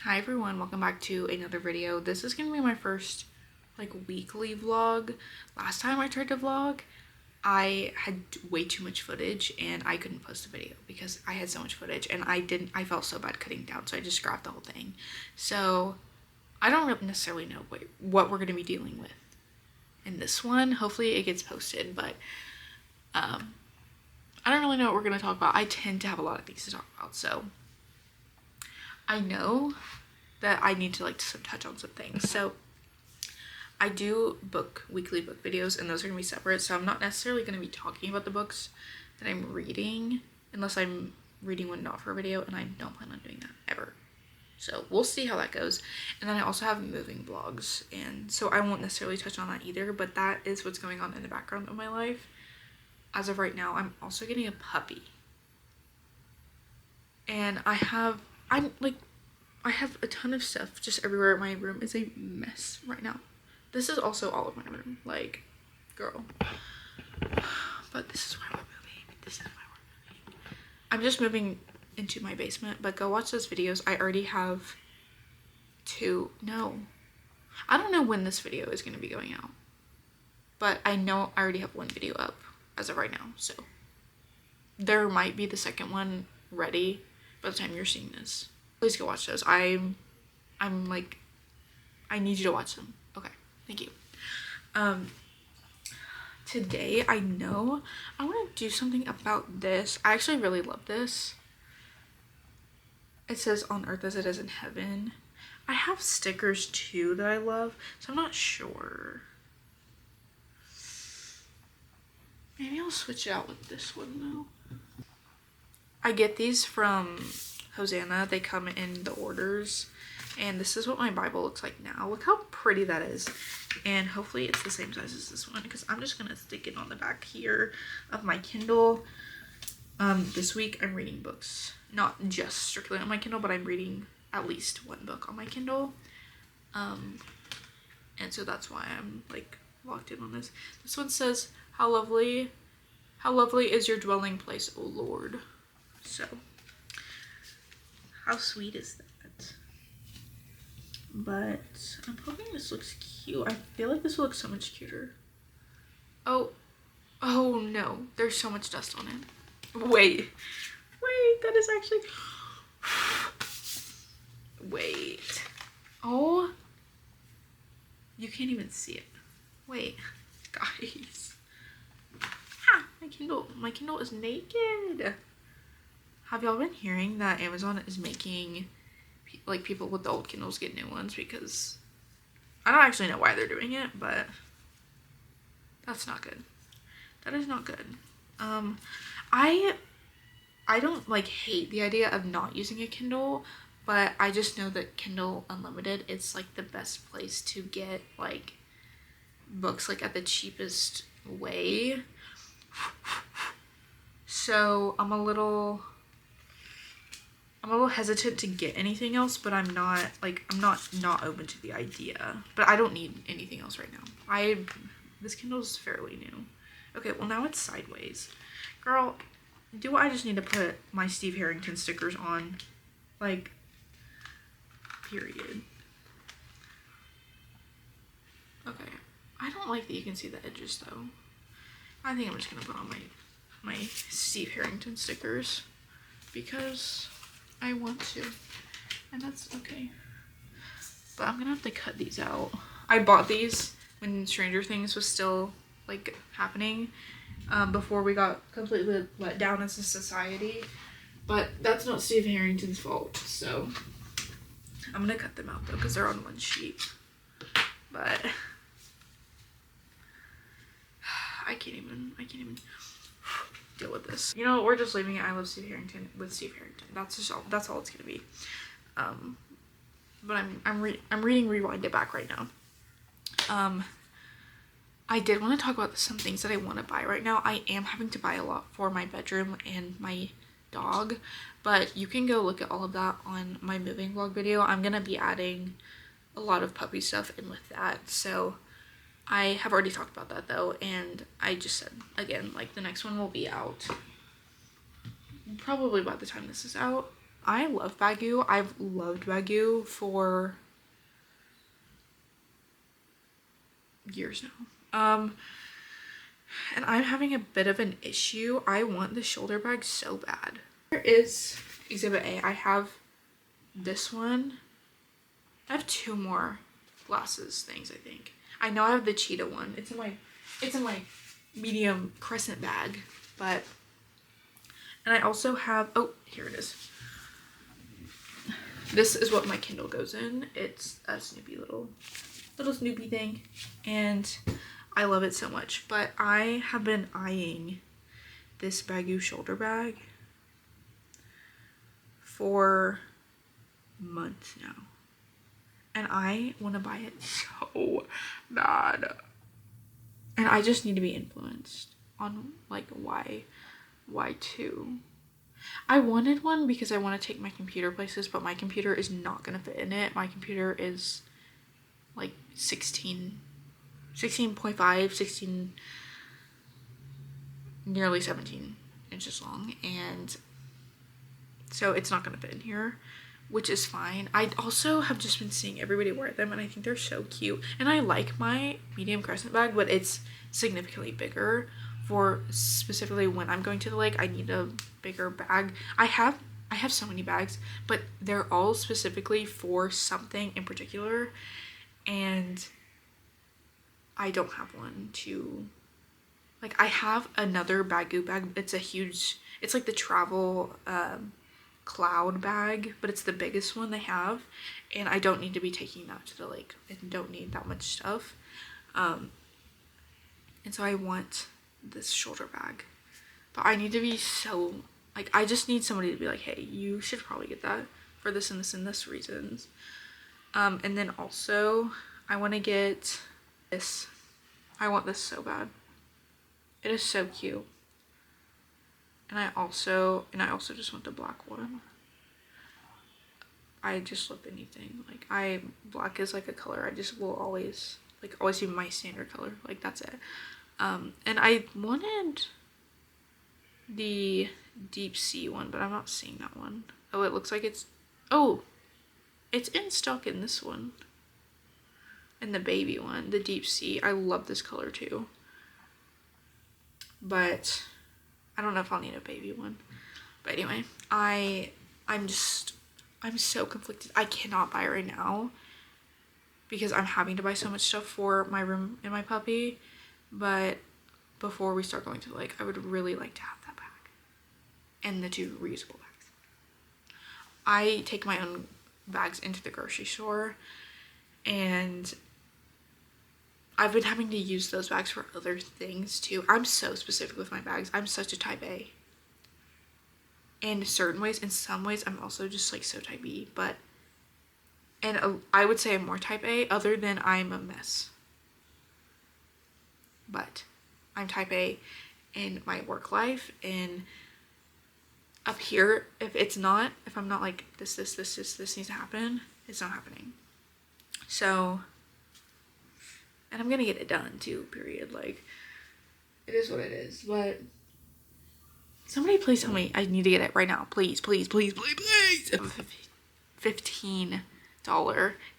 Hi everyone, welcome back to another video. This is gonna be my first weekly vlog. Last time I tried to vlog, I had way too much footage and I couldn't post a video because I had so much footage and I felt so bad cutting down, so I just scrapped the whole thing. So I don't really necessarily know what we're gonna be dealing with in this one. Hopefully it gets posted, but I don't really know what we're gonna talk about. I tend to have a lot of things to talk about, so I know that I need to touch on some things. So I do weekly book videos, and those are gonna be separate, so I'm not necessarily gonna be talking about the books that I'm reading unless I'm reading one not for a video, and I don't plan on doing that ever. So we'll see how that goes. And then I also have moving vlogs, and so I won't necessarily touch on that either, but that is what's going on in the background of my life. As of right now, I'm also getting a puppy. And I have a ton of stuff just everywhere. My room is a mess right now. This is also all of my room, girl. But this is where we're moving. I'm just moving into my basement, but go watch those videos. I already have I don't know when this video is going to be going out, but I know I already have one video up as of right now, so there might be the second one ready by the time you're seeing this. Please go watch those. I need you to watch them. Okay, thank you. Today I know I want to do something about this. I actually really love this. It says on earth as it is in heaven. I have stickers too that I love, so I'm not sure. Maybe I'll switch it out with this one though. I get these from Hosanna. They come in the orders, and this is what my Bible looks like now. Look how pretty that is, and hopefully it's the same size as this one, because I'm just gonna stick it on the back here of my Kindle. This week I'm reading books, not just strictly on my Kindle, but I'm reading at least one book on my Kindle, and so that's why I'm locked in on this. This one says, how lovely is your dwelling place, O Lord. So how sweet is that? But I'm hoping this looks cute. I feel like this will look so much cuter. Oh no, there's so much dust on it. Wait, that is actually, wait. Oh, you can't even see it. Wait, guys. My Kindle is naked. Have y'all been hearing that Amazon is making people with the old Kindles get new ones? Because I don't actually know why they're doing it, but that's not good. That is not good. I don't hate the idea of not using a Kindle, but I just know that Kindle Unlimited, it's the best place to get books at the cheapest way. So I'm a little hesitant to get anything else, but I'm not not open to the idea. But I don't need anything else right now. This Kindle's fairly new. Okay, well now it's sideways. Girl, do I just need to put my Steve Harrington stickers on? Period. Okay. I don't like that you can see the edges though. I think I'm just gonna put on my Steve Harrington stickers because I want to, and that's okay. But I'm gonna have to cut these out. I bought these when Stranger Things was still happening, before we got completely let down as a society, but that's not Steve Harrington's fault, so I'm gonna cut them out though because they're on one sheet. But I can't even deal with this. You know, we're just leaving it. I love Steve Harrington with Steve Harrington. That's all it's gonna be. But I'm reading Rewind It Back right now. I did want to talk about some things that I want to buy right now. I am having to buy a lot for my bedroom and my dog, but you can go look at all of that on my moving vlog video. I'm gonna be adding a lot of puppy stuff in with that, so I have already talked about that though, and I just said again, the next one will be out probably by the time this is out. I love baggu. I've loved baggu for years now. And I'm having a bit of an issue. I want the shoulder bag so bad. Here is exhibit A. I have this one. I have 2 more glasses things, I think. I know I have the cheetah one. It's in my medium crescent bag, but, and I also have, oh, here it is. This is what my Kindle goes in. It's a Snoopy little Snoopy thing, and I love it so much. But I have been eyeing this baggu shoulder bag for months now, and I want to buy it so bad, and I just need to be influenced on like why too. I wanted one because I want to take my computer places, but my computer is not gonna fit in it. My computer is like 16.5, 16, nearly 17 inches long, and so it's not gonna fit in here, which is fine. I also have just been seeing everybody wear them, and I think they're so cute. And I like my medium crescent bag, but it's significantly bigger for specifically when I'm going to the lake. I need a bigger bag. I have so many bags, but they're all specifically for something in particular, and I don't have one to, like, I have another baggu bag. It's a huge, it's like the travel cloud bag, but it's the biggest one they have, and I don't need to be taking that to the lake. I don't need that much stuff, and so I want this shoulder bag, but I need to be so, like, I just need somebody to be like, hey, you should probably get that for this and this and this reasons. And then also I want to get this. I want this so bad. It is so cute. And I also just want the black one. I just love anything. Like, black is like a color I just will always be my standard color. Like, that's it. And I wanted the deep sea one, but I'm not seeing that one. Oh, it looks like it's in stock in this one. And the baby one, the deep sea. I love this color too. But I don't know if I'll need a baby one. But anyway, I'm so conflicted. I cannot buy it right now because I'm having to buy so much stuff for my room and my puppy. But before we start going to the lake, I would really like to have that bag and the 2 reusable bags. I take my own bags into the grocery store, and I've been having to use those bags for other things too. I'm so specific with my bags. I'm such a type A in certain ways. In some ways I'm also just like so type B, but I would say I'm more type A, other than I'm a mess. But I'm type A in my work life, and up here, if I'm not like this needs to happen, it's not happening. So, and I'm gonna get it done too, period. Like, it is what it is. But somebody please tell me I need to get it right now. Please, please, please, please, please. $15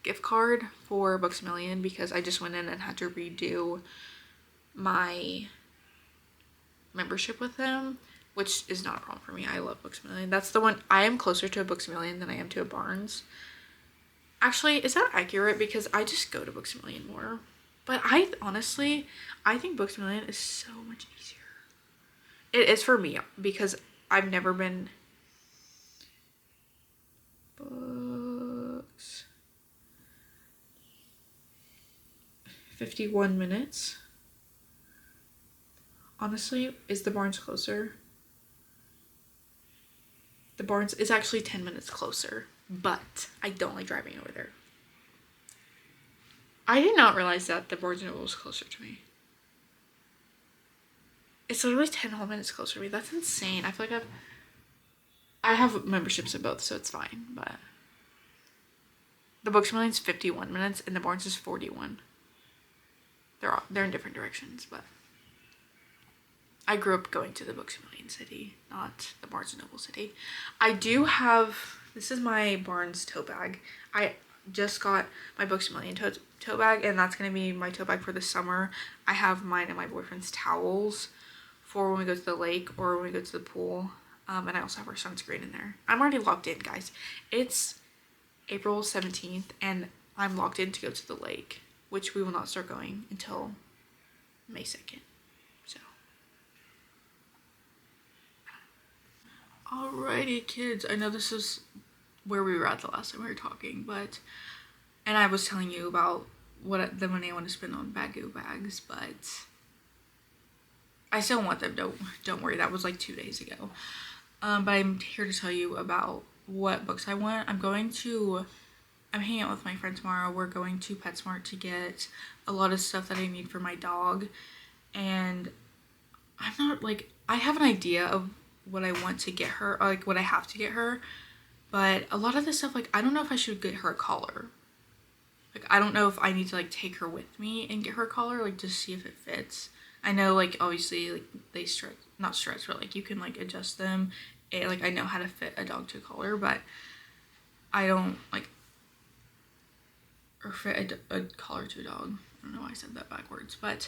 gift card for Books A Million, because I just went in and had to redo my membership with them, which is not a problem for me. I love Books A Million. That's the one. I am closer to a Books A Million than I am to a Barnes. Actually, is that accurate? Because I just go to Books A Million more. But I think Books A Million is so much easier. It is for me, because I've never been books. 51 minutes. Honestly, is the Barnes closer? The Barnes is actually 10 minutes closer, but I don't like driving over there. I did not realize that the Barnes & Noble was closer to me. It's literally 10 whole minutes closer to me. That's insane. I feel like I have memberships in both, so it's fine, but the Books A Million's 51 minutes and the Barnes is 41. They're in different directions, but I grew up going to the Books A Million city, not the Barnes & Noble city. I do have, this is my Barnes tote bag. I just got my Books A Million tote bag, and that's going to be my tote bag for the summer. I have mine and my boyfriend's towels for when we go to the lake or when we go to the pool. And I also have our sunscreen in there. I'm already logged in, guys. It's April 17th, and I'm logged in to go to the lake, which we will not start going until May 2nd. So, alrighty, kids. I know this is where we were at the last time we were talking, but, and I was telling you about what the money I want to spend on baggu bags, but I still want them. Don't worry. That was like 2 days ago. But I'm here to tell you about what books I want. I'm hanging out with my friend tomorrow. We're going to PetSmart to get a lot of stuff that I need for my dog. And I'm not like, I have an idea of what I want to get her, or like what I have to get her. But a lot of this stuff, like, I don't know if I should get her a collar. Like, I don't know if I need to like take her with me and get her a collar, like just see if it fits. I know, like, obviously, like, they stretch, not stretch, but like you can like adjust them. Like, I know how to fit a dog to a collar, but I don't like, or fit a collar to a dog. I don't know why I said that backwards, but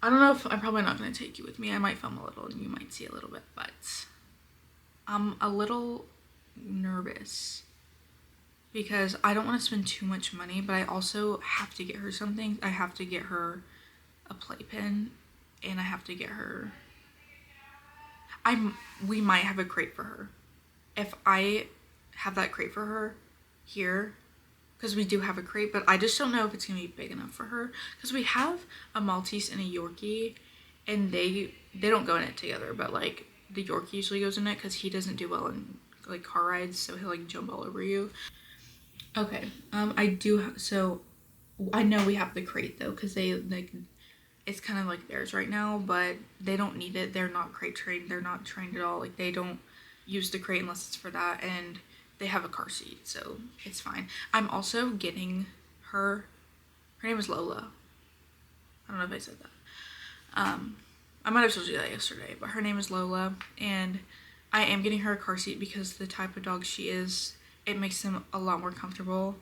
I don't know if, I'm probably not going to take you with me. I might film a little and you might see a little bit, but I'm a little nervous because I don't want to spend too much money, but I also have to get her something. I have to get her a playpen, and I have to get her, we might have a crate for her. If I have that crate for her here, because we do have a crate, but I just don't know if it's gonna be big enough for her, because we have a Maltese and a Yorkie, and they don't go in it together, but like the Yorkie usually goes in it because he doesn't do well in like car rides, so he'll like jump all over you. Okay, so I know we have the crate though, because they like, it's kind of like theirs right now, but they don't need it. They're not crate trained. They're not trained at all. Like, they don't use the crate unless it's for that, and they have a car seat, so it's fine. I'm also getting her name is Lola. I don't know if I said that. I might have told you that yesterday, but her name is Lola, and I am getting her a car seat because the type of dog she is, it makes them a lot more comfortable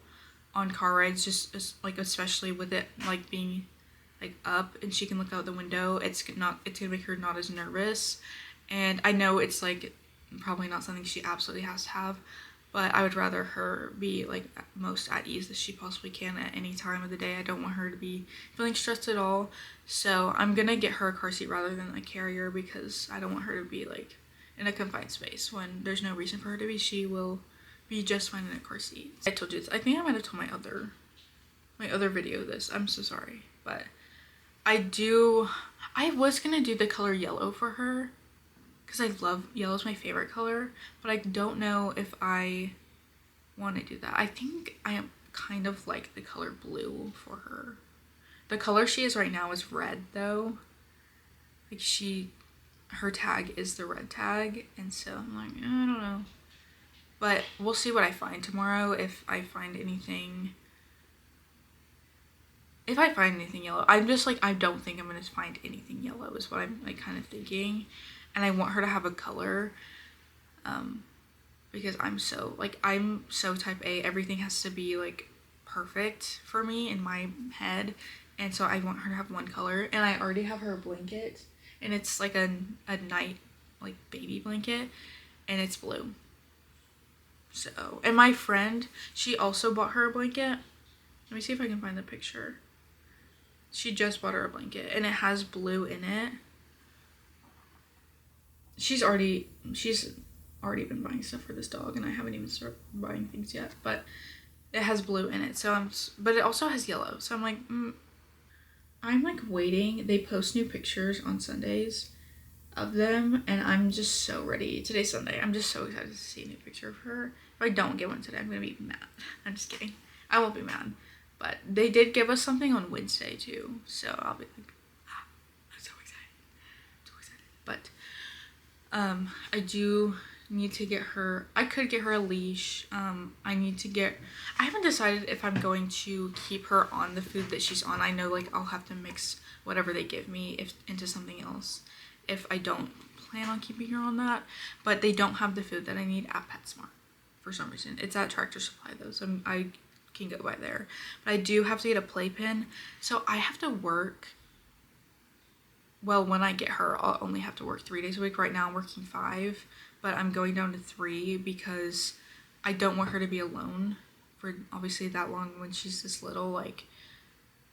on car rides, just like, especially with it like being like up and she can look out the window. It's gonna make her not as nervous. And I know it's like probably not something she absolutely has to have, but I would rather her be like most at ease as she possibly can at any time of the day. I don't want her to be feeling stressed at all. So I'm gonna get her a car seat rather than a carrier, because I don't want her to be like in a confined space when there's no reason for her to be. She will be just fine in a car seat. I told you this. I think I might have told my other video this. I'm so sorry, but I was gonna do the color yellow for her because I love yellow, is my favorite color, but I don't know if I want to do that. I think I am kind of like the color blue for her. The color she is right now is red though. Like, her tag is the red tag, and so I'm like, I don't know. But we'll see what I find tomorrow. If I find anything yellow, I'm just like, I don't think I'm gonna find anything yellow is what I'm like kind of thinking. And I want her to have a color, because I'm so type A. Everything has to be like perfect for me in my head, and so I want her to have one color. And I already have her a blanket, and it's like a night like baby blanket, and it's blue. So, and my friend, she also bought her a blanket. Let me see if I can find the picture. She just bought her a blanket, and it has blue in it. She's already been buying stuff for this dog, and I haven't even started buying things yet, but it has blue in it. So but it also has yellow. So I'm like, I'm like waiting. They post new pictures on Sundays of them, and I'm just so ready. Today's Sunday. I'm just so excited to see a new picture of her. If I don't get one today, I'm gonna be mad. I'm just kidding. I won't be mad. But they did give us something on Wednesday too, so I'll be like, I'm so excited. But I do need to get her, I could get her a leash. I haven't decided if I'm going to keep her on the food that she's on. I know like I'll have to mix whatever they give me into something else if I don't plan on keeping her on that. But they don't have the food that I need at PetSmart for some reason. It's at Tractor Supply though, so I can go by there. But I do have to get a playpen, so I have to work. Well, when I get her, I'll only have to work 3 days a week. Right now I'm working 5, but I'm going down to 3 because I don't want her to be alone for obviously that long when she's this little. Like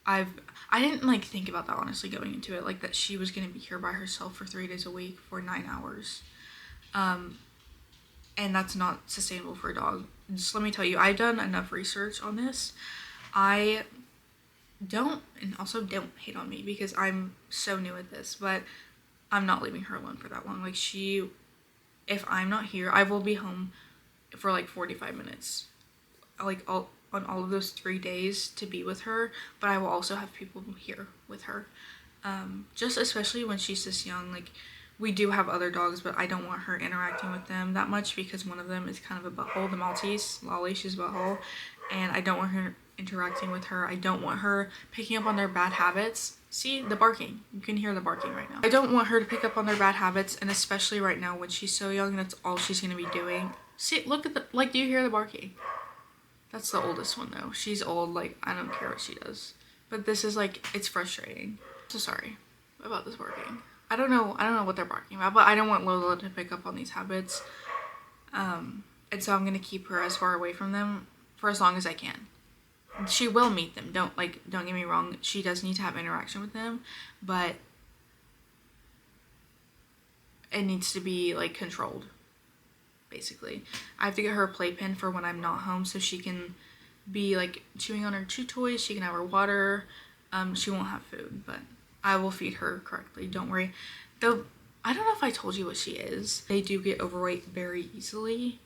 I didn't like think about that honestly going into it, like that she was gonna be here by herself for 3 days a week for 9 hours. And that's not sustainable for a dog. Just let me tell you, I've done enough research on this. And also don't hate on me because I'm so new at this, but I'm not leaving her alone for that long. Like if I'm not here, I will be home for like 45 minutes, like on all of those 3 days to be with her, but I will also have people here with her. Just especially when she's this young. Like we do have other dogs, but I don't want her interacting with them that much because one of them is kind of a butthole, the Maltese, Lolly, she's a butthole, and I don't want her interacting with her. I don't want her picking up on their bad habits. See the barking, you can hear the barking right now. I don't want her to pick up on their bad habits, and especially right now when she's so young, that's all she's gonna be doing. See, look at do you hear the barking? That's the oldest one though. She's old, like I don't care what she does, but this is like, it's frustrating. So sorry about this barking. I don't know what they're barking about, but I don't want Lola to pick up on these habits, and so I'm gonna keep her as far away from them for as long as I can. She will meet them, don't get me wrong, she does need to have interaction with them, but it needs to be like controlled, basically. I have to get her a playpen for when I'm not home so she can be like chewing on her chew toys, she can have her water. She won't have food, but I will feed her correctly, don't worry. Though I don't know if I told you what she is. They do get overweight very easily.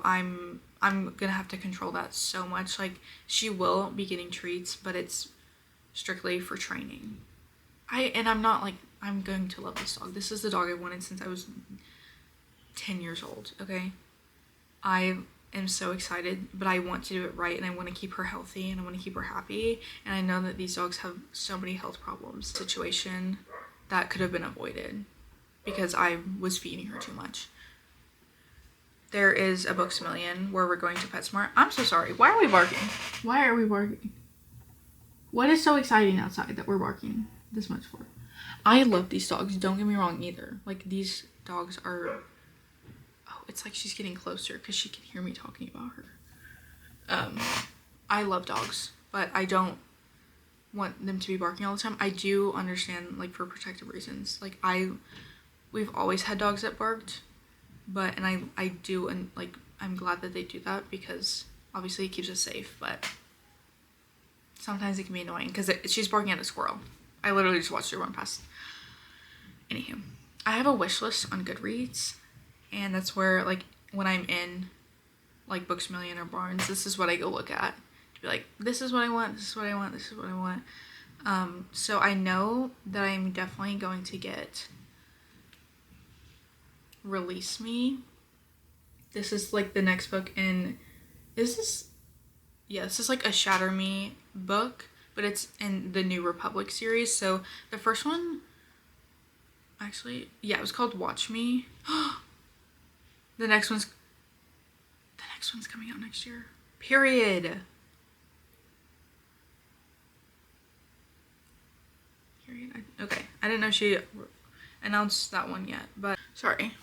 I'm gonna have to control that so much. Like she will be getting treats, but it's strictly for training. I'm not like, I'm going to love this dog. This is the dog I wanted since I was 10 years old, okay? I am so excited, but I want to do it right, and I want to keep her healthy, and I want to keep her happy, and I know that these dogs have so many health problems. Situation that could have been avoided because I was feeding her too much. There is a Books A Million where we're going to PetSmart. I'm so sorry. Why are we barking? Why are we barking? What is so exciting outside that we're barking this much for? I love these dogs. Don't get me wrong either. Like these dogs are... Oh, it's like she's getting closer because she can hear me talking about her. I love dogs, but I don't want them to be barking all the time. I do understand, like, for protective reasons. Like, we've always had dogs that barked. But, and I do, and like, I'm glad that they do that because obviously it keeps us safe, but sometimes it can be annoying because she's barking at a squirrel. I literally just watched her run past. Anywho, I have a wish list on Goodreads, and that's where, like, when I'm in, like, Books A Million or Barnes, this is what I go look at. To be like, this is what I want, this is what I want, this is what I want. So I know that I'm definitely going to get Release Me. This is like the next book in, this is like a Shatter Me book, but it's in the New Republic series. So the first one, actually, yeah, it was called Watch Me. The next one's coming out next year. Period. Okay, I didn't know she announced that one yet, but sorry.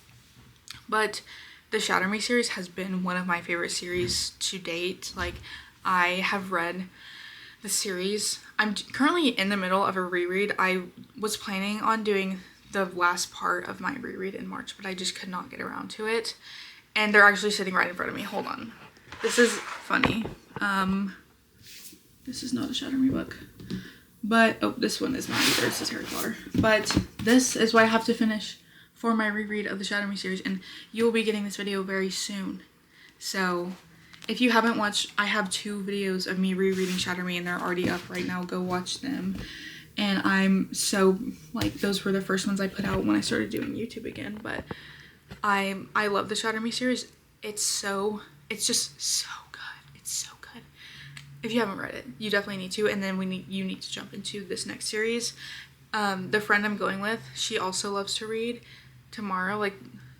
But the Shatter Me series has been one of my favorite series to date. Like, I have read the series. I'm currently in the middle of a reread. I was planning on doing the last part of my reread in March, but I just could not get around to it. And they're actually sitting right in front of me. Hold on. This is funny. This is not a Shatter Me book. But, oh, this one is not either. It's a Harry Potter. But this is what I have to finish for my reread of the Shatter Me series, and you will be getting this video very soon. So if you haven't watched, I have 2 videos of me rereading Shatter Me, and they're already up right now. Go watch them. And I'm so, like, those were the first ones I put out when I started doing YouTube again. But I love the Shatter Me series. It's just so good. It's so good. If you haven't read it, you definitely need to. And then you need to jump into this next series. The friend I'm going with, she also loves to read. Tomorrow, like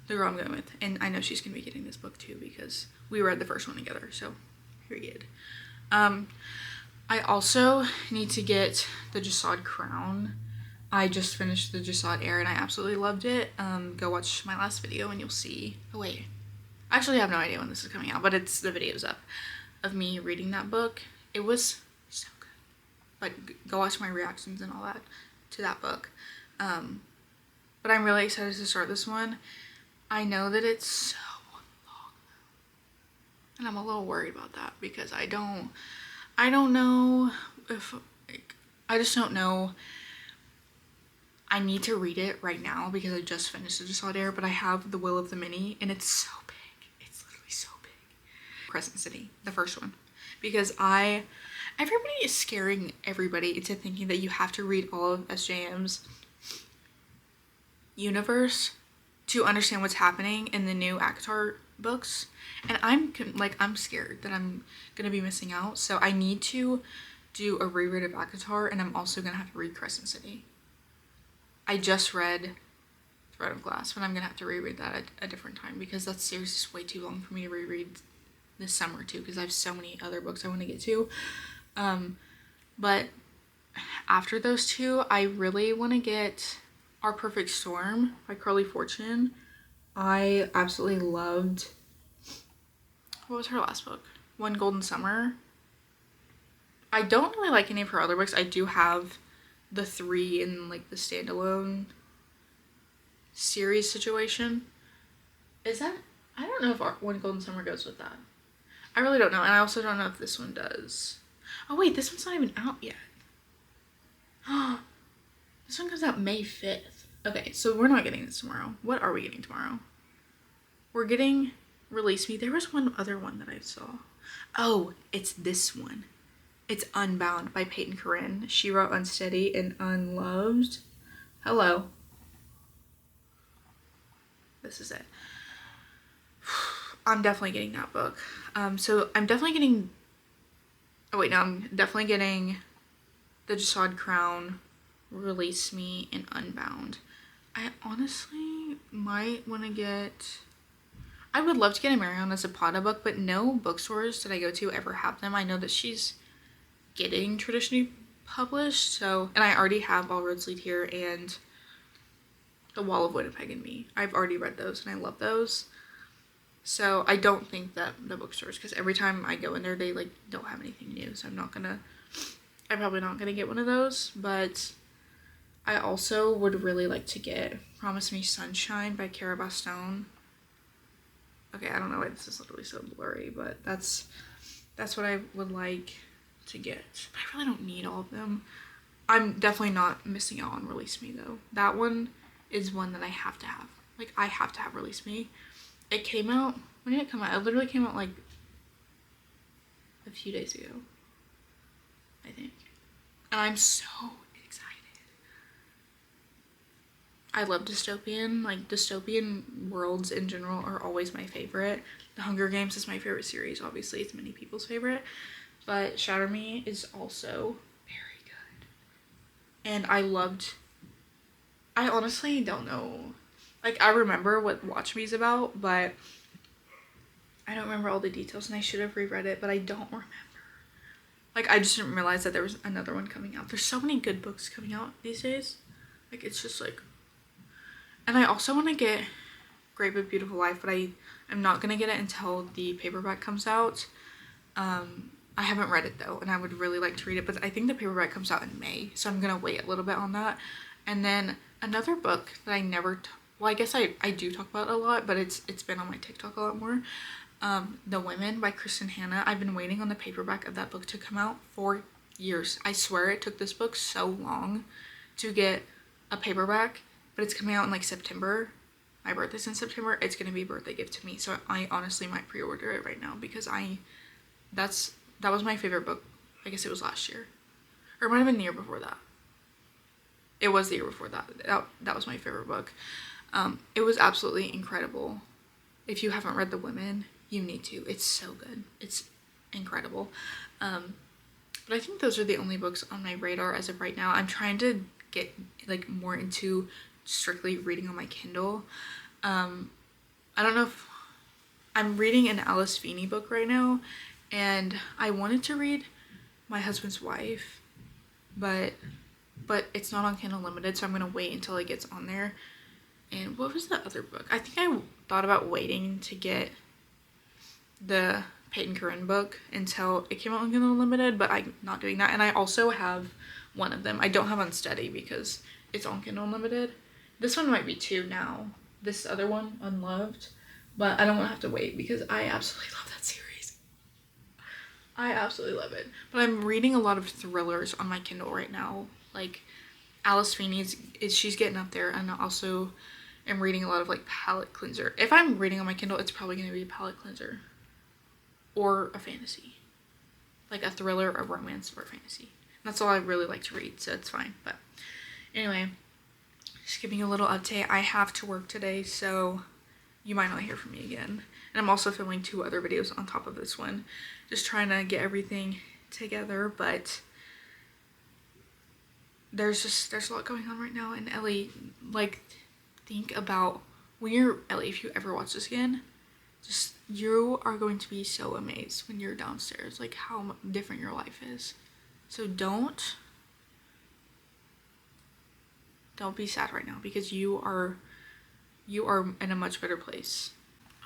the girl I'm going with, and I know she's gonna be getting this book too because we read the first one together. So, period. I also need to get the Jasad Crown. I just finished the Jasad Heir and I absolutely loved it. Go watch my last video and you'll see. Oh wait, I actually have no idea when this is coming out, but the video's up of me reading that book. It was so good. But go watch my reactions and all that to that book. But I'm really excited to start this one. I know that it's so long and I'm a little worried about that because I don't know if, like, I just don't know. I need to read it right now because I just finished the Jasad Heir, but I have The Will of the Many and it's so big. It's literally so big. Crescent City, the first one. Because everybody is scaring everybody into thinking that you have to read all of SJM's universe to understand what's happening in the new ACOTAR books. And I'm scared that I'm gonna be missing out. So I need to do a reread of ACOTAR and I'm also gonna have to read Crescent City. I just read Thread of Glass, but I'm gonna have to reread that at a different time because that series is way too long for me to reread this summer too because I have so many other books I want to get to. But after those two, I really want to get Our Perfect Storm by Carly Fortune. I absolutely loved, what was her last book? One Golden Summer. I don't really like any of her other books. I do have the 3 in like the standalone series situation. Is that, I don't know if One Golden Summer goes with that. I really don't know, and I also don't know if this one does. Oh wait, this one's not even out yet. This one comes out May 5th. Okay, so we're not getting this tomorrow. What are we getting tomorrow? We're getting Release Me. There was one other one that I saw. Oh, it's this one. It's Unbound by Peyton Corinne. She wrote Unsteady and Unloved. Hello. This is it. I'm definitely getting that book. So I'm definitely getting, I'm definitely getting the Jasad Crown, Release Me, and Unbound. I honestly might want to get, I would love to get a Mariana Zapata book, but no bookstores that I go to ever have them. I know that she's getting traditionally published, so, and I already have All Roads Lead Here and The Wall of Winnipeg and Me. I've already read those and I love those. So I don't think that the bookstores, because every time I go in there, they like don't have anything new. So I'm probably not gonna get one of those. But I also would really like to get Promise Me Sunshine by Cara Bastone. Okay, I don't know why this is literally so blurry, but that's what I would like to get. But I really don't need all of them. I'm definitely not missing out on Release Me though. That one is one that I have to have. Like, I have to have Release Me. It came out, when did it come out? It literally came out like a few days ago, I think. And I'm so excited. I love dystopian. Like, dystopian worlds in general are always my favorite. The Hunger Games is my favorite series. Obviously, it's many people's favorite. But Shatter Me is also very good. And I honestly don't know. Like, I remember what Watch Me is about, but I don't remember all the details, and I should have reread it, but I don't remember. Like, I just didn't realize that there was another one coming out. There's so many good books coming out these days. Like, it's just like, and I also want to get Great But Beautiful Life, but I'm not going to get it until the paperback comes out. I haven't read it though, and I would really like to read it, but I think the paperback comes out in May, so I'm going to wait a little bit on that. And then another book that I never, well, I guess I do talk about it a lot, but it's been on my TikTok a lot more. The Women by Kristen Hanna. I've been waiting on the paperback of that book to come out for years. I swear it took this book so long to get a paperback, but it's coming out in like September. My birthday's in September. It's gonna be a birthday gift to me, so I honestly might pre-order it right now because that was my favorite book. I guess it was last year, or it might have been the year before that. It was the year before that. That was my favorite book. It was absolutely incredible. If you haven't read The Women, you need to. It's so good. It's incredible. But I think those are the only books on my radar as of right now. I'm trying to get like more into strictly reading on my Kindle. I don't know if I'm reading an Alice Feeney book right now, and I wanted to read My Husband's Wife, but it's not on Kindle Unlimited, so I'm gonna wait until it gets on there. And what was the other book? I think I thought about waiting to get the Peyton Corinne book until it came out on Kindle Unlimited, but I'm not doing that. And I also have one of them. I don't have Unsteady because it's on Kindle Unlimited. This one might be too now. This other one, Unloved, but I don't want to have to wait because I absolutely love that series. I absolutely love it. But I'm reading a lot of thrillers on my Kindle right now. Like Alice Feeney's, she's getting up there, and also am reading a lot of like palette cleanser. If I'm reading on my Kindle, it's probably going to be a palette cleanser or a fantasy, like a thriller, a romance, or a fantasy. That's all I really like to read, so it's fine. But anyway, just giving you a little update. I have to work today, so you might not hear from me again. And I'm also filming 2 other videos on top of this one, just trying to get everything together. But there's a lot going on right now. And Ellie, like, think about when you're Ellie, if you ever watch this again, just you are going to be so amazed when you're downstairs, like how different your life is. So don't be sad right now, because you are in a much better place.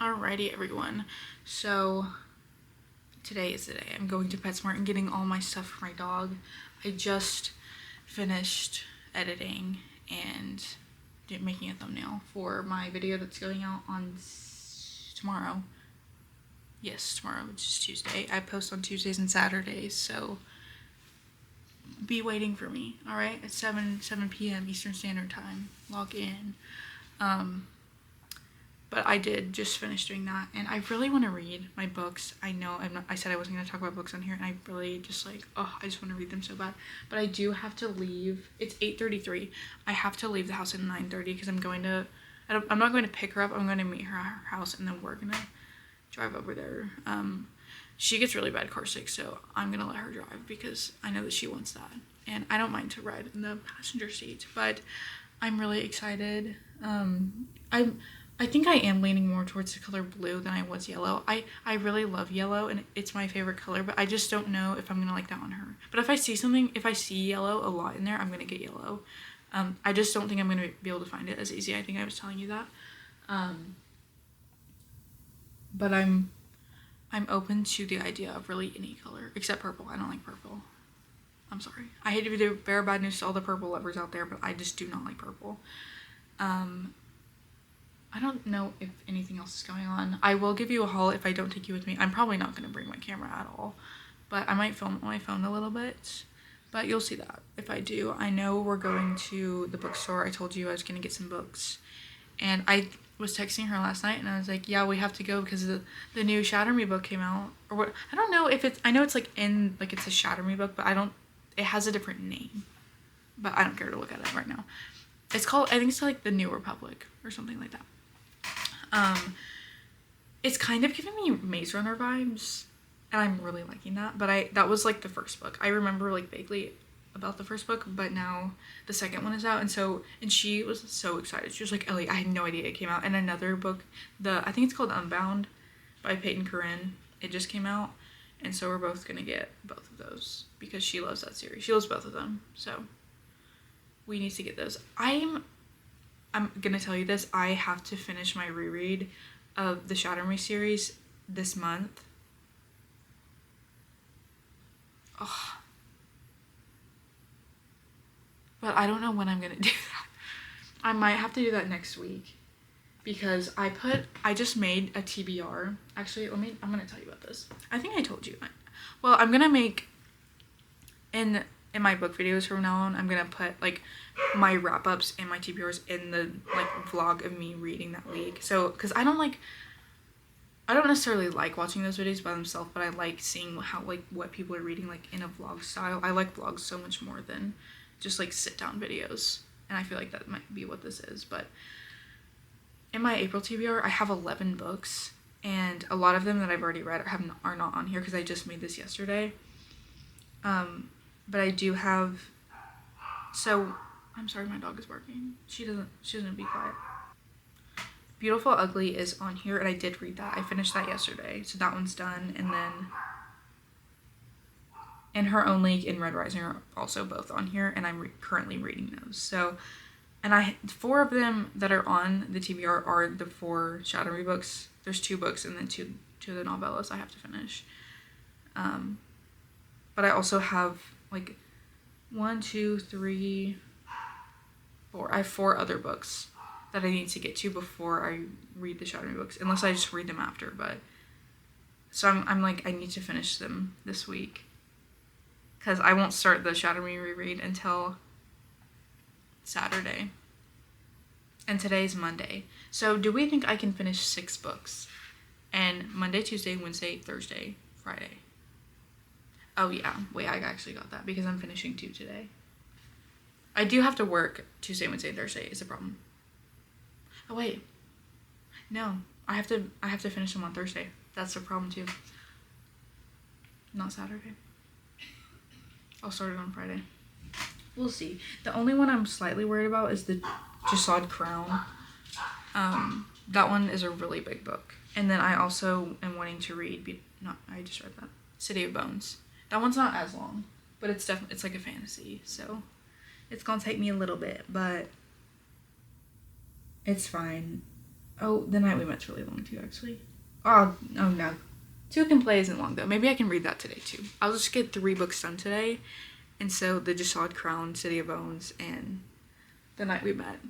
Alrighty, everyone, so today is the day I'm going to PetSmart and getting all my stuff for my dog. I just finished editing and making a thumbnail for my video that's going out on tomorrow. Yes, tomorrow, which is Tuesday. I post on Tuesdays and Saturdays, so be waiting for me, all right? At 7 p.m. Eastern Standard Time. Log in. But I did just finish doing that, and I really want to read my books. I know I said I wasn't going to talk about books on here, and I really just like, I just want to read them so bad. But I do have to leave. It's 8:33. I have to leave the house at 9:30 because I'm not going to pick her up. I'm going to meet her at her house, and then we're going to drive over there. She gets really bad car sick, so I'm going to let her drive because I know that she wants that. And I don't mind to ride in the passenger seat, but I'm really excited. I think I am leaning more towards the color blue than I was yellow. I really love yellow, and it's my favorite color, but I just don't know if I'm going to like that on her. But if I see yellow a lot in there, I'm going to get yellow. I just don't think I'm going to be able to find it as easy. I think I was telling you that. But I'm open to the idea of really any color, except purple. I don't like purple. I'm sorry. I hate to be the bearer of bad news to all the purple lovers out there, but I just do not like purple. I don't know if anything else is going on. I will give you a haul if I don't take you with me. I'm probably not going to bring my camera at all, but I might film on my phone a little bit, but you'll see that if I do. I know we're going to the bookstore. I told you I was going to get some books, and I was texting her last night, and I was like, yeah, we have to go because the new Shatter Me book came out, or what. I don't know if it's, I know it's like it's a Shatter Me book, but it has a different name, but I don't care to look at it right now. It's called, I think it's like The New Republic or something like that. It's kind of giving me Maze Runner vibes, and I'm really liking that. But that was like the first book. I remember like vaguely about the first book, but now the second one is out, and she was so excited. She was like, Ellie, I had no idea it came out. And another book, I think it's called Unbound by Peyton Corinne. It just came out, and so we're both gonna get both of those because she loves that series. She loves both of them, so we need to get those. I'm gonna tell you this, I have to finish my reread of the Shatter Me series this month. Oh. But I don't know when I'm gonna do that. I might have to do that next week because I just made a TBR. Actually, I'm gonna tell you about this. I think I told you. Well, I'm gonna make, in my book videos from now on, I'm gonna put like my wrap-ups and my TBRs in the like vlog of me reading that week. So because I don't necessarily like watching those videos by themselves, but I like seeing how like what people are reading like in a vlog style. I like vlogs so much more than just like sit down videos, and I feel like that might be what this is. But in my April TBR, I have 11 books, and a lot of them that I've already read are not on here because I just made this yesterday. But I do have, so, I'm sorry, my dog is barking. She doesn't be quiet. Beautiful Ugly is on here, and I did read that. I finished that yesterday, so that one's done. And then In Her Own League and Red Rising are also both on here, and I'm currently reading those. So, and 4 of them that are on the TBR are the 4 Shadowy books. There's 2 books and then two of the novellas I have to finish. But I also have like 1, 2, 3, 4. I have 4 other books that I need to get to before I read the Shadowy books, unless I just read them after. But so I'm like, I need to finish them this week, because I won't start the Shadowy reread until Saturday, and today's Monday. So do we think I can finish 6 books? And Monday, Tuesday, Wednesday, Thursday, Friday. Oh yeah, wait, I actually got that because I'm finishing 2 today. I do have to work Tuesday, Wednesday, Thursday is the problem. Oh wait, no, I have to finish them on Thursday. That's the problem too. Not Saturday. I'll start it on Friday. We'll see. The only one I'm slightly worried about is the Jasad Crown. That one is a really big book. And then I also am wanting to read, I just read that, City of Bones. That one's not as long, but it's like a fantasy, so it's gonna take me a little bit, but it's fine. Oh, The Night We Met's really long too, actually. Oh no. 2 Can Play isn't long though. Maybe I can read that today too. I'll just get 3 books done today. And so the Jasad Crown, City of Bones, and The Night We Met.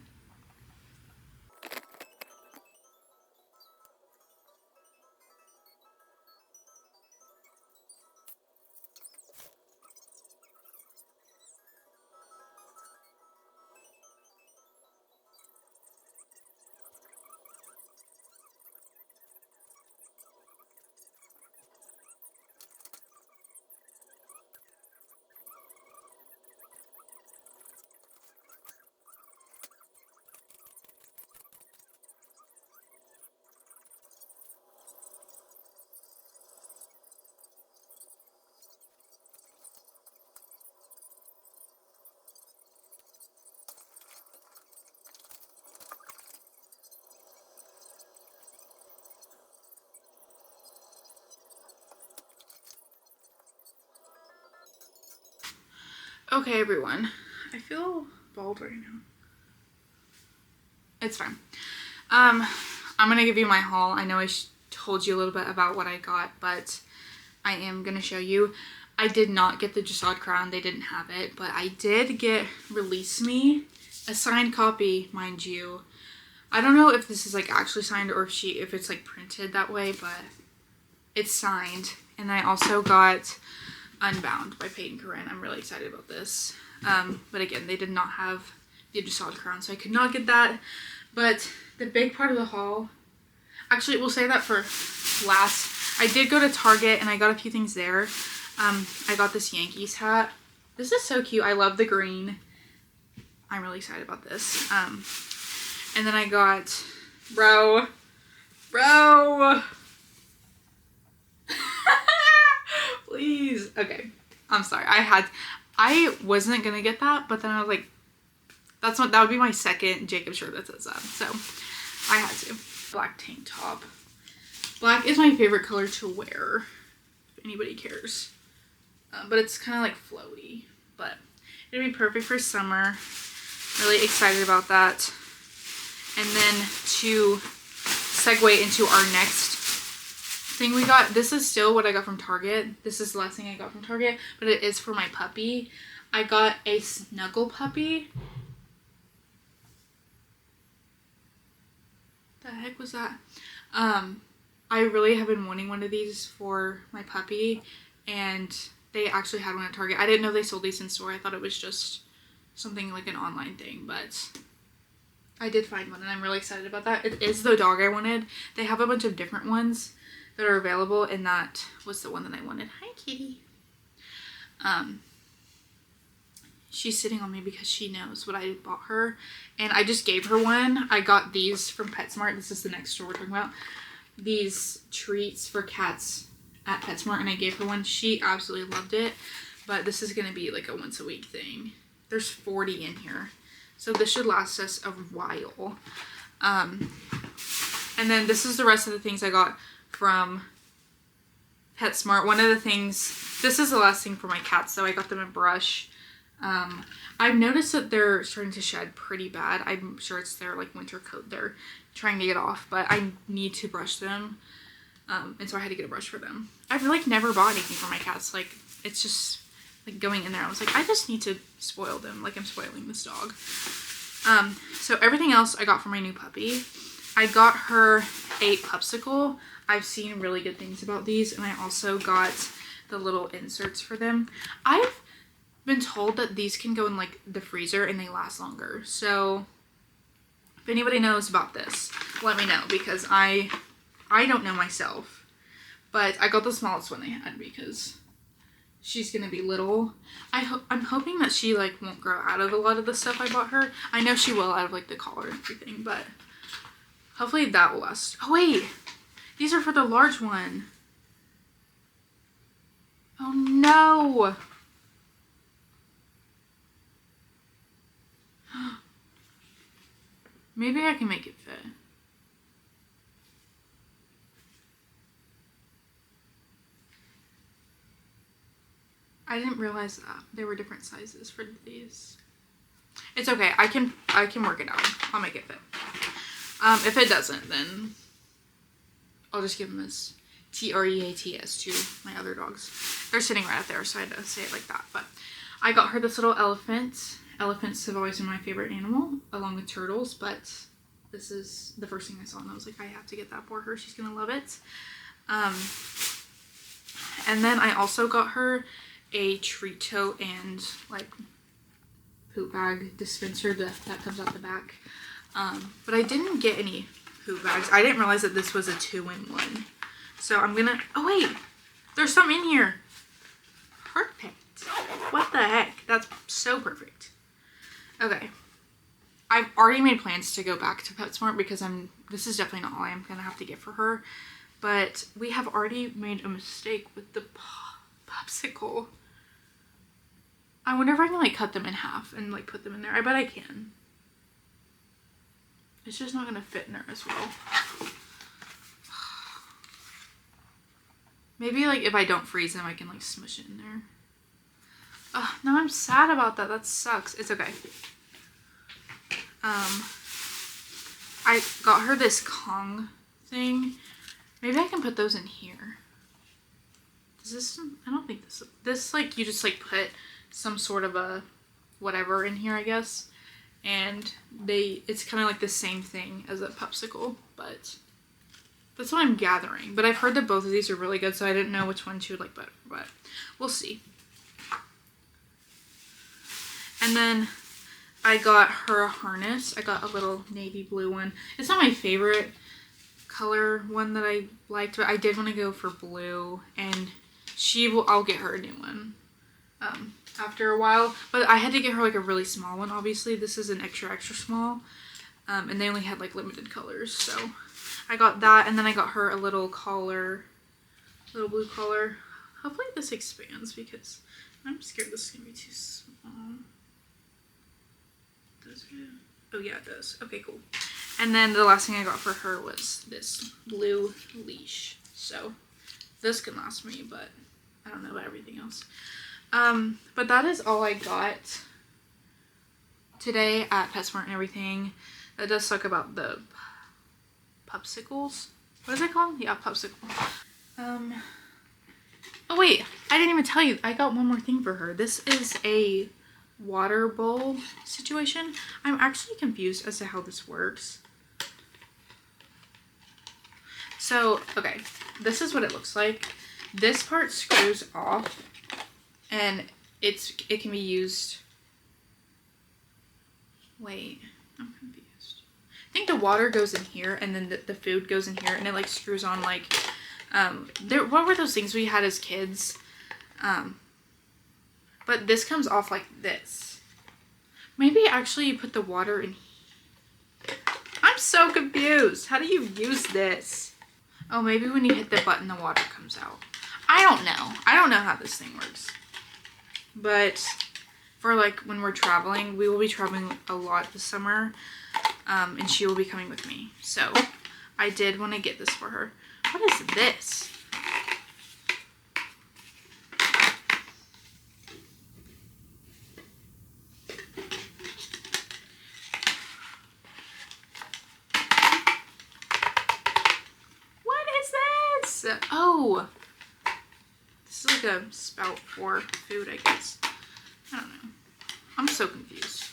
Okay, everyone. I feel bald right now. It's fine. I'm gonna give you my haul. I know I told you a little bit about what I got, but I am gonna show you. I did not get the Jasad Crown. They didn't have it, but I did get Release Me, a signed copy, mind you. I don't know if this is like actually signed or if it's like printed that way, but it's signed. And I also got Unbound by Peyton Corinne. I'm really excited about this. But again, they did not have the Jasad Crown, so I could not get that. But the big part of the haul, actually we'll say that for last. I did go to Target and I got a few things there. I got this Yankees hat. This is so cute. I love the green. I'm really excited about this. And then I got, bro. Please. Okay. I'm sorry. I wasn't gonna get that, but then I was like, that would be my second Jacob shirt that says that. So I had to. Black tank top. Black is my favorite color to wear, if anybody cares. But it's kind of like flowy, but it'd be perfect for summer. Really excited about that. And then to segue into our next thing we got, this is still what I got from Target. This is the last thing I got from Target, but it is for my puppy. I got a snuggle puppy. The heck was that? I really have been wanting one of these for my puppy, and they actually had one at Target. I didn't know they sold these in store. I thought it was just something like an online thing, but I did find one and I'm really excited about that. It is the dog I wanted. They have a bunch of different ones that are available, and that was the one that I wanted. Hi, kitty. she's sitting on me because she knows what I bought her. And I just gave her one. I got these from PetSmart. This is the next store we're talking about. These treats for cats at PetSmart, and I gave her one. She absolutely loved it. But this is going to be like a once a week thing. There's 40 in here. So this should last us a while. And then this is the rest of the things I got from PetSmart. One of the things, this is the last thing for my cats, so I got them a brush. I've noticed that they're starting to shed pretty bad. I'm sure it's their like winter coat they're trying to get off, but I need to brush them. And so I had to get a brush for them. I've like never bought anything for my cats. Like, it's just like going in there, I was like, I just need to spoil them like I'm spoiling this dog. So everything else I got for my new puppy. I got her a popsicle. I've seen really good things about these, and I also got the little inserts for them. I've been told that these can go in like the freezer and they last longer. So if anybody knows about this, let me know, because I don't know myself. But I got the smallest one they had because she's gonna be little. I'm hoping that she like won't grow out of a lot of the stuff I bought her. I know she will, out of like the collar and everything, but hopefully that will last. Oh wait, these are for the large one. Oh no. Maybe I can make it fit. I didn't realize that there were different sizes for these. It's okay. I can work it out. I'll make it fit. If it doesn't, then I'll just give them as TREATS to my other dogs. They're sitting right up there, so I had to say it like that. But I got her this little elephant. Elephants have always been my favorite animal, along with turtles, but this is the first thing I saw, and I was like, I have to get that for her. She's gonna love it. And then I also got her a treat tote and like poop bag dispenser that comes out the back. But I didn't get any poop bags. I didn't realize that this was a 2-in-1. So I'm gonna, oh wait, there's some in here. Perfect. What the heck? That's so perfect. Okay. I've already made plans to go back to PetSmart because this is definitely not all I'm gonna have to get for her. But we have already made a mistake with the popsicle. I wonder if I can like cut them in half and like put them in there. I bet I can. It's just not gonna fit in there as well. Maybe like if I don't freeze them, I can like smush it in there. Now I'm sad about that. That sucks. It's okay. I got her this Kong thing. Maybe I can put those in here. Does this, I don't think this like, you just like put some sort of a whatever in here, I guess. And it's kind of like the same thing as a popsicle, but that's what I'm gathering. But I've heard that both of these are really good, so I didn't know which one she would like better, but we'll see. And then I got her a harness. I got a little navy blue one. It's not my favorite color one that I liked, but I did want to go for blue, and I'll get her a new one after a while. But I had to get her like a really small one, obviously. This is an extra small, and they only had like limited colors, so I got that. And then I got her a little collar, little blue collar. Hopefully this expands because I'm scared this is gonna be too small. Does it? Oh yeah, it does. Okay, cool. And then the last thing I got for her was this blue leash. So this can last me, but I don't know about everything else. But that is all I got today at PetSmart and everything. That does suck about the popsicles. What is it called? Yeah, popsicle. Oh wait, I didn't even tell you. I got one more thing for her. This is a water bowl situation. I'm actually confused as to how this works. So, okay, this is what it looks like. This part screws off, and it can be used. Wait, I'm confused. I think the water goes in here, and then the food goes in here, and it like screws on like what were those things we had as kids? But this comes off like this, Maybe actually you put the water in. I'm so confused. How do you use this? Oh, maybe when you hit the button, the water comes out. I don't know. I don't know how this thing works. But for like when we're traveling, we will be traveling a lot this summer. And she will be coming with me. So I did want to get this for her. What is this? What is this? Oh, this is like a spout for food, I guess. I don't know. I'm so confused.